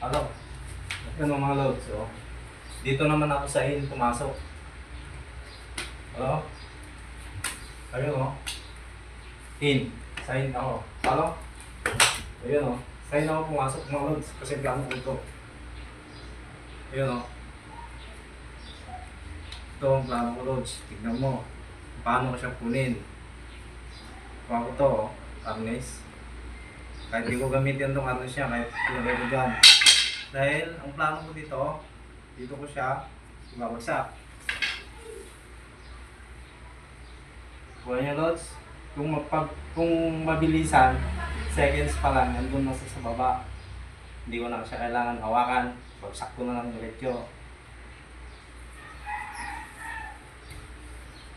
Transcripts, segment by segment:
Ano? Ano mga loads, oh. Dito naman ako sa in pumasok. Ano? Ayun, oh. In. Sign ako. Ano? Ayun, oh. Sign ako pumasok mga loads kasi gano'n ko ito. Ayun, oh. Ito ang plano ko loads. Tignan mo. Paano ko siya kunin. Kuha ko to, oh. Harness. Kahit di ko gamitin itong harness niya, kahit ilagay ko dyan. Dahil ang plano ko dito ko siya ibabagsak. Kuha niya loads. Kung mabilisan, seconds pa lang, nandun na sa baba. Hindi ko na siya kailangan hawakan. Bagsak ko na lang diretso.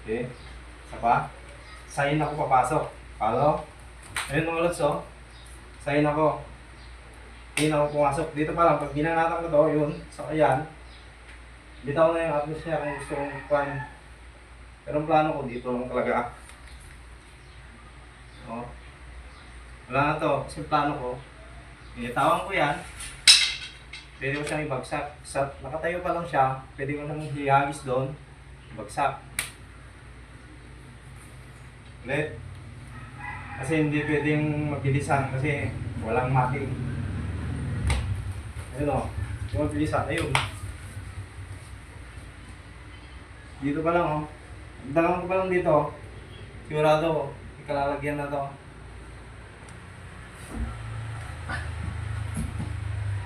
Okay. Isa pa. Sign ako papasok. Follow. Ayun mga lods, oh. Sign ako. Hindi na ako pumasok. Dito pa lang, pag ginanatan ko to, yun, so ayan. Bitaw na yung atlas niya kung gusto kong pan. Pero ang plano ko dito lang talaga. Oh. Wala na to, kasi plano ko. Initawan ko yan. Pwede ko siyang ibagsak. Nakatayo pa lang siya, pwede ko nang hihagis doon. Bagsak. Ulit. Kasi hindi pwedeng mabilisan kasi walang mating. Ayun o. Yung mabilisan. Ayun. Dito pa lang o. Dalang ko pa lang dito. Sigurado. Ikalalagyan na to.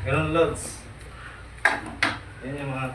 Ganun loads. Yan yung mga